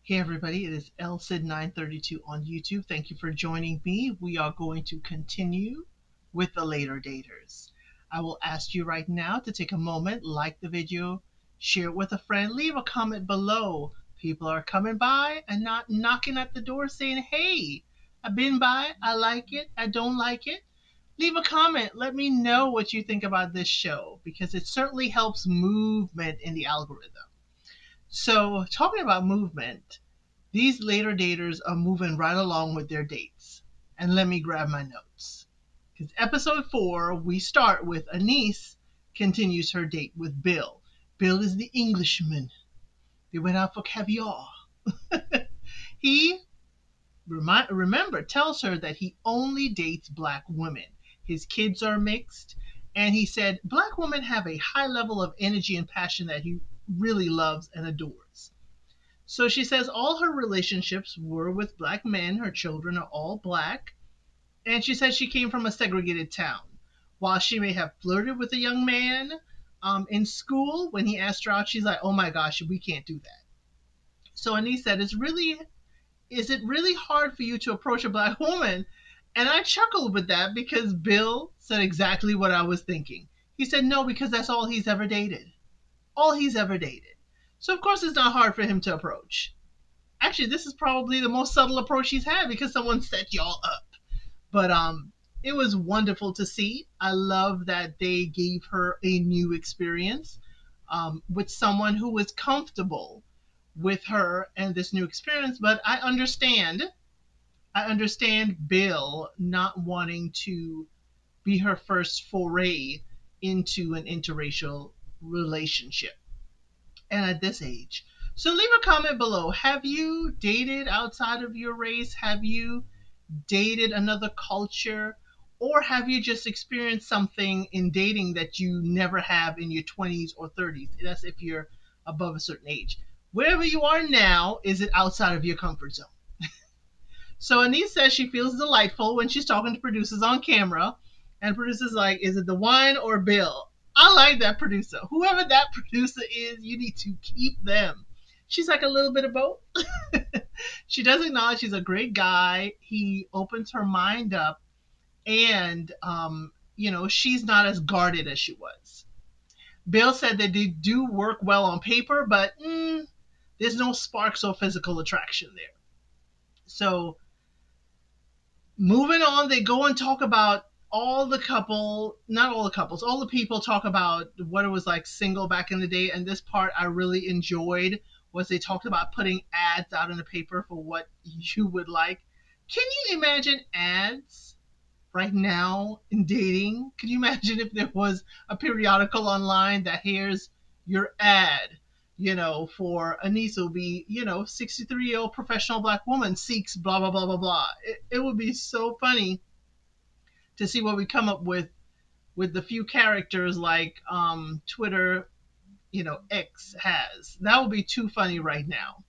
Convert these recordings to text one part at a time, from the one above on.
Hey everybody, it is LSID932 on YouTube. Thank you for joining me. We are going to continue with the Laterdaters. I will ask you right now to take a moment, like the video, share it with a friend, leave a comment below. People are coming by and not knocking at the door saying, hey, I've been by, I like it, I don't like it. Leave a comment. Let me know what you think about this show because it certainly helps movement in the algorithm. So, talking about movement, these later daters are moving right along with their dates. And let me grab my notes. Because episode 4, we start with Anise continues her date with Bill. Bill is the Englishman. They went out for caviar. He, remember, tells her that he only dates black women. His kids are mixed. And he said black women have a high level of energy and passion that he really loves and adores. So she says all her relationships were with black men. Her children are all black. And she says she came from a segregated town. While she may have flirted with a young man in school, when he asked her out, she's like, oh my gosh, we can't do that. So Anise said, is it really hard for you to approach a black woman? And I chuckled with that because Bill said exactly what I was thinking. He said, no, because that's all he's ever dated. All he's ever dated. So of course it's not hard for him to approach. Actually, this is probably the most subtle approach he's had because someone set y'all up. But it was wonderful to see. I love that they gave her a new experience with someone who was comfortable with her and this new experience. But I understand Bill not wanting to be her first foray into an interracial relationship and at this age. So leave a comment below. Have you dated outside of your race? Have you dated another culture? Or have you just experienced something in dating that you never have in your 20s or 30s? That's if you're above a certain age. Wherever you are now, is it outside of your comfort zone? So Anise says she feels delightful when she's talking to producers on camera. And producers like, is it the wine or Bill? I like that producer. Whoever that producer is, you need to keep them. She's like a little bit of both. She does acknowledge he's a great guy. He opens her mind up, and she's not as guarded as she was. Bill said that they do work well on paper, but there's no sparks or physical attraction there. So moving on, they go and talk about not all the couples, all the people talk about what it was like single back in the day. And this part I really enjoyed was they talked about putting ads out in the paper for what you would like. Can you imagine ads right now in dating? Can you imagine if there was a periodical online that here's your ad? For Anise, will be, 63-year-old professional black woman seeks blah, blah, blah, blah, blah. It would be so funny to see what we come up with the few characters like Twitter, X has. That would be too funny right now.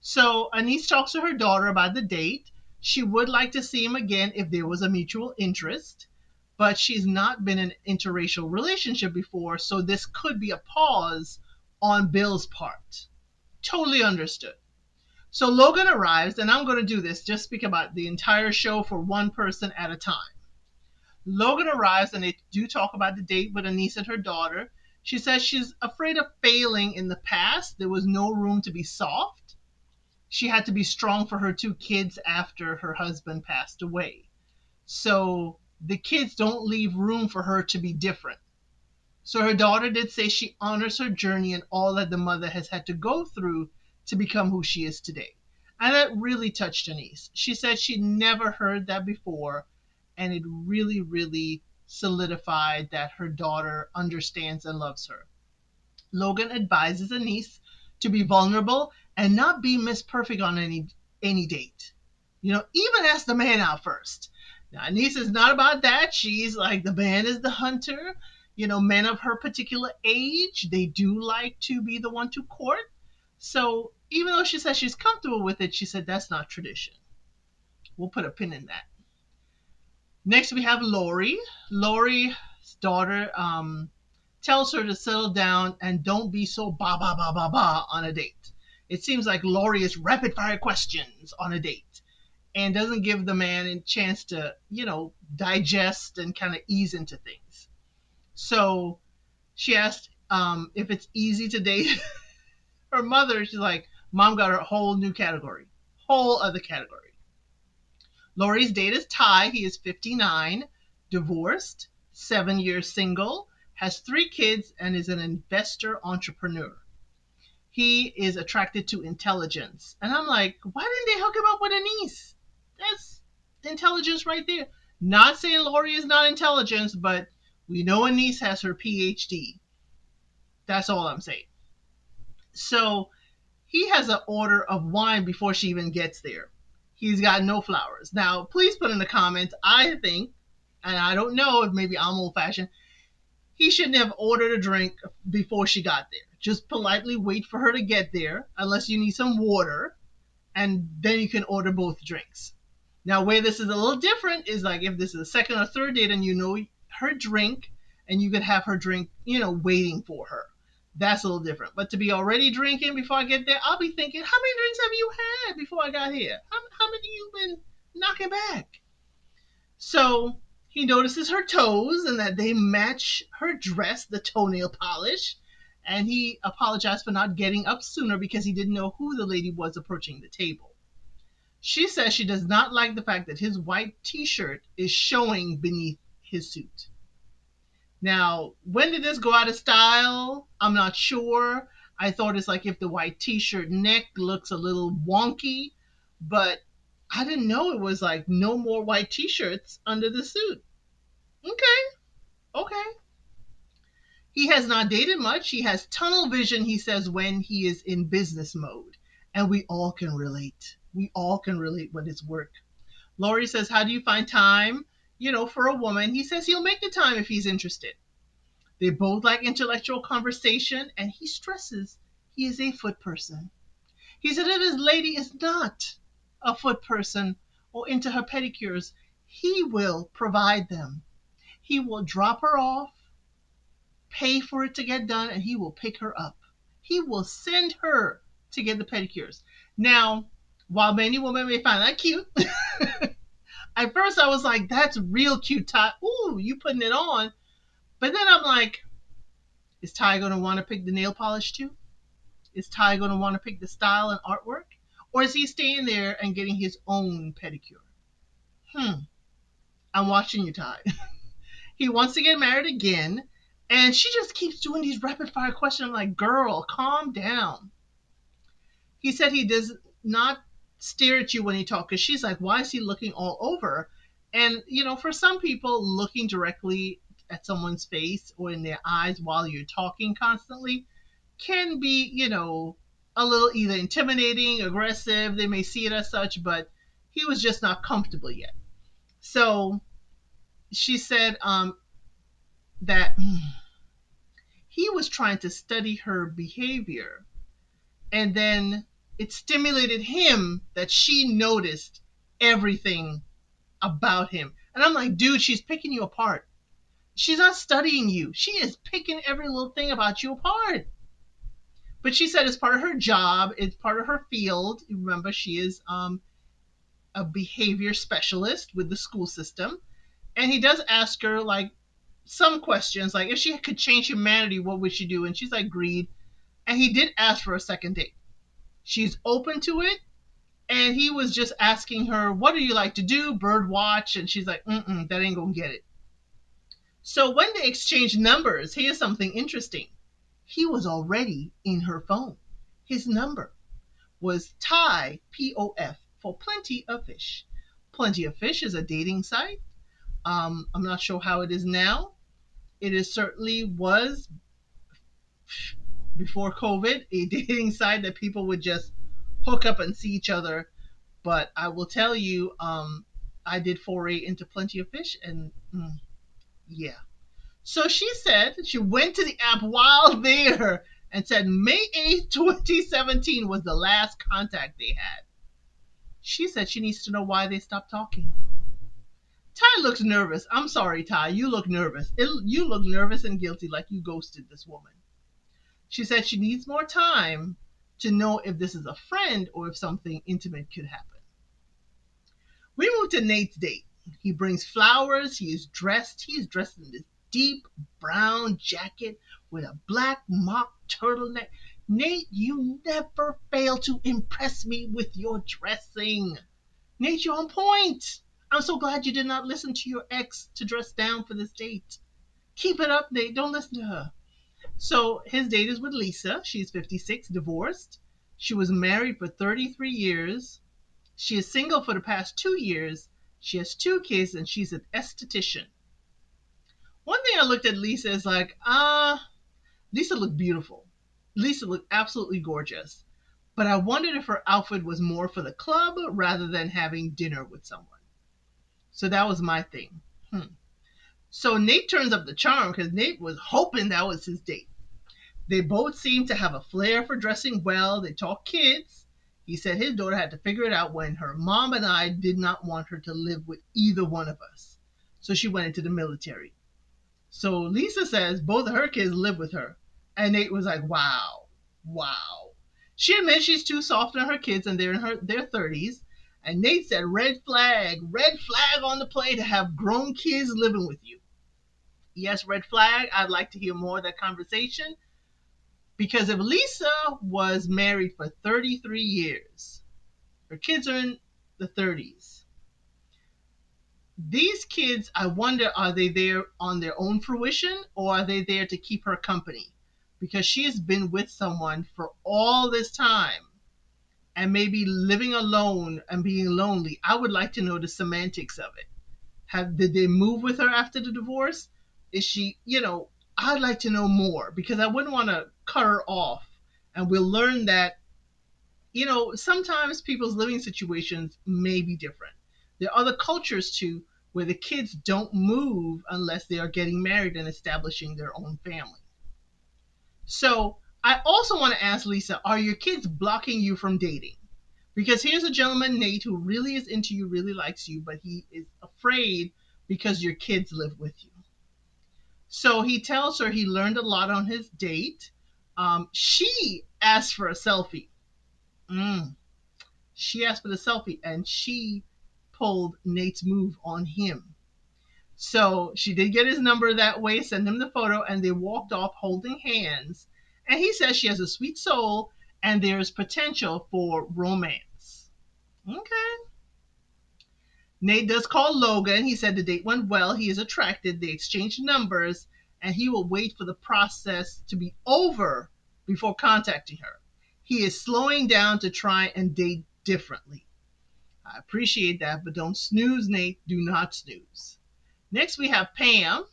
So Anise talks to her daughter about the date. She would like to see him again if there was a mutual interest, but she's not been in an interracial relationship before, so this could be a pause on Bill's part. Totally understood. So Logan arrives, and I'm going to do this, just speak about the entire show for one person at a time. Logan arrives, and they do talk about the date with Anise and her daughter. She says she's afraid of failing in the past. There was no room to be soft. She had to be strong for her 2 kids after her husband passed away. So the kids don't leave room for her to be different. So her daughter did say she honors her journey and all that the mother has had to go through to become who she is today. And that really touched Anise. She said she never heard that before, and it really, really solidified that her daughter understands and loves her. Logan advises Anise to be vulnerable and not be Miss Perfect on any date. Even ask the man out first. Now, Anise is not about that. She's like, the man is the hunter. Men of her particular age, they do like to be the one to court. So even though she says she's comfortable with it, she said that's not tradition. We'll put a pin in that. Next, we have Lori. Lori's daughter tells her to settle down and don't be so ba ba ba ba ba on a date. It seems like Lori is rapid fire questions on a date and doesn't give the man a chance to, digest and kind of ease into things. So she asked if it's easy to date her mother. She's like, Mom got her a whole new category, whole other category. Lori's date is Ty. He is 59, divorced, 7 years single, has 3 kids, and is an investor entrepreneur. He is attracted to intelligence. And I'm like, why didn't they hook him up with a niece? That's intelligence right there. Not saying Lori is not intelligent, but we know a niece has her PhD. That's all I'm saying. So he has an order of wine before she even gets there. He's got no flowers. Now, please put in the comments, I think, and I don't know if maybe I'm old fashioned, he shouldn't have ordered a drink before she got there. Just politely wait for her to get there, unless you need some water, and then you can order both drinks. Now, where this is a little different is like if this is a second or third date and you know her drink, and you could have her drink, waiting for her. That's a little different. But to be already drinking before I get there, I'll be thinking, how many drinks have you had before I got here? How many you been knocking back? So he notices her toes and that they match her dress, the toenail polish. And he apologized for not getting up sooner because he didn't know who the lady was approaching the table. She says she does not like the fact that his white t-shirt is showing beneath his suit. Now, when did this go out of style? I'm not sure. I thought it's like if the white t-shirt neck looks a little wonky, but I didn't know it was like no more white t-shirts under the suit. Okay. He has not dated much. He has tunnel vision, he says, when he is in business mode. And we all can relate. We all can relate with his work. Lori says, how do you find time, for a woman? He says he'll make the time if he's interested. They both like intellectual conversation, and he stresses he is a foot person. He said if his lady is not a foot person or into her pedicures, he will provide them. He will drop her off, pay for it to get done, and he will pick her up. He will send her to get the pedicures. Now, while many women may find that cute, at first I was like, that's real cute, Ty. Ooh, you putting it on. But then I'm like, is Ty going to want to pick the nail polish too? Is Ty going to want to pick the style and artwork? Or is he staying there and getting his own pedicure? I'm watching you, Ty. He wants to get married again, and she just keeps doing these rapid fire questions. I'm like, girl, calm down. He said he does not stare at you when he talks, because she's like, why is he looking all over? And, for some people, looking directly at someone's face or in their eyes while you're talking constantly can be, a little either intimidating, aggressive. They may see it as such, but he was just not comfortable yet. So she said that he was trying to study her behavior, and then it stimulated him that she noticed everything about him. And I'm like, dude, she's picking you apart. She's not studying you. She is picking every little thing about you apart. But she said it's part of her job. It's part of her field. Remember, she is a behavior specialist with the school system. And he does ask her, like, some questions, like if she could change humanity, what would she do? And she's like, greed. And he did ask for a second date. She's open to it. And he was just asking her, what do you like to do? Bird watch. And she's like, that ain't gonna get it. So when they exchanged numbers, here's something interesting. He was already in her phone. His number was Ty, POF, for Plenty of Fish. Plenty of Fish is a dating site. I'm not sure how it is now. It is certainly was, before COVID, a dating site that people would just hook up and see each other. But I will tell you, I did foray into Plenty of Fish, and yeah. So she said she went to the app while there and said May 8th, 2017 was the last contact they had. She said she needs to know why they stopped talking. Ty looks nervous. I'm sorry, Ty. You look nervous. You look nervous and guilty, like you ghosted this woman. She said she needs more time to know if this is a friend or if something intimate could happen. We move to Nate's date. He brings flowers. He is dressed in this deep brown jacket with a black mock turtleneck. Nate, you never fail to impress me with your dressing. Nate, you're on point. I'm so glad you did not listen to your ex to dress down for this date. Keep it up, Nate. Don't listen to her. So his date is with Lisa. She's 56, divorced. She was married for 33 years. She is single for the past 2 years. She has 2 kids and she's an esthetician. One thing I looked at Lisa is like, Lisa looked beautiful. Lisa looked absolutely gorgeous. But I wondered if her outfit was more for the club rather than having dinner with someone. So that was my thing. So Nate turns up the charm because Nate was hoping that was his date. They both seem to have a flair for dressing well. They talk kids. He said his daughter had to figure it out when her mom and I did not want her to live with either one of us. So she went into the military. So Lisa says both of her kids live with her. And Nate was like, wow, wow. She admits she's too soft on her kids and they're in their 30s. And Nate said, red flag on the play to have grown kids living with you. Yes, red flag. I'd like to hear more of that conversation. Because if Lisa was married for 33 years, her kids are in the 30s. These kids, I wonder, are they there on their own fruition or are they there to keep her company? Because she has been with someone for all this time and maybe living alone and being lonely. I would like to know the semantics of it. Did they move with her after the divorce? Is she, I'd like to know more because I wouldn't want to cut her off. And we'll learn that, sometimes people's living situations may be different. There are other cultures too where the kids don't move unless they are getting married and establishing their own family. So I also want to ask Lisa, are your kids blocking you from dating? Because here's a gentleman, Nate, who really is into you, really likes you, but he is afraid because your kids live with you. So he tells her he learned a lot on his date. She asked for a selfie. She asked for the selfie and she pulled Nate's move on him. So she did get his number that way, send him the photo, and they walked off holding hands. And he says she has a sweet soul and there's potential for romance. Okay. Nate does call Logan. He said the date went well. He is attracted. They exchanged numbers and he will wait for the process to be over before contacting her. He is slowing down to try and date differently. I appreciate that, but don't snooze, Nate. Do not snooze. Next, we have Pam.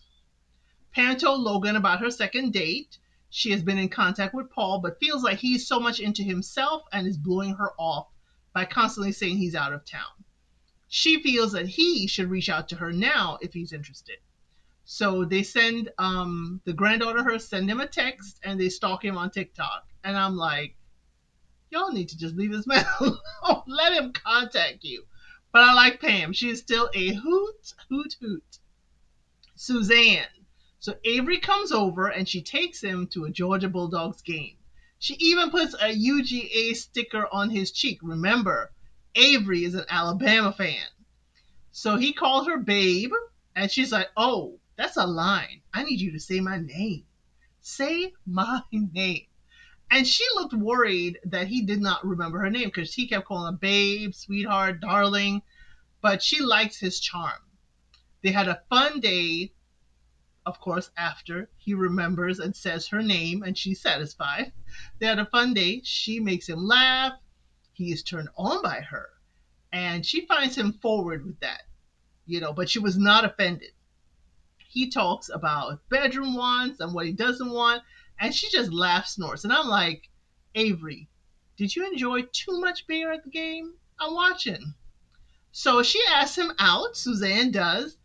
Pam told Logan about her second date. She has been in contact with Paul, but feels like he's so much into himself and is blowing her off by constantly saying he's out of town. She feels that he should reach out to her now if he's interested. So they send the granddaughter her send him a text and they stalk him on TikTok. And I'm like, y'all need to just leave this man alone. Let him contact you. But I like Pam. She is still a hoot, hoot, hoot. Suzanne. So Avery comes over and she takes him to a Georgia Bulldogs game. She even puts a UGA sticker on his cheek. Remember, Avery is an Alabama fan. So he called her babe, and she's like, oh, that's a line. I need you to say my name. Say my name. And she looked worried that he did not remember her name because he kept calling her babe, sweetheart, darling. But she likes his charm. They had a fun day, of course, after he remembers and says her name and she's satisfied. They had a fun day. She makes him laugh. He is turned on by her. And she finds him forward with that, but she was not offended. He talks about bedroom wants and what he doesn't want. And she just laughs, snorts. And I'm like, Avery, did you enjoy too much beer at the game? I'm watching. So she asks him out. Suzanne does.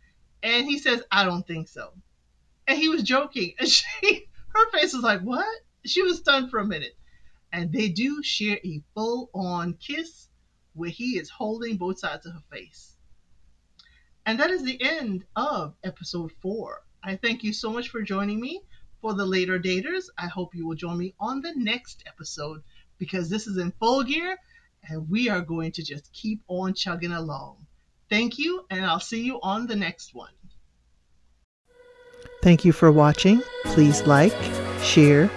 And he says, I don't think so. And he was joking. And her face was like, what? She was stunned for a minute. And they do share a full-on kiss where he is holding both sides of her face. And that is the end of episode 4. I thank you so much for joining me for the Later Daters. I hope you will join me on the next episode because this is in full gear and we are going to just keep on chugging along. Thank you, and I'll see you on the next one. Thank you for watching. Please like, share,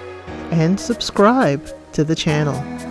and subscribe to the channel.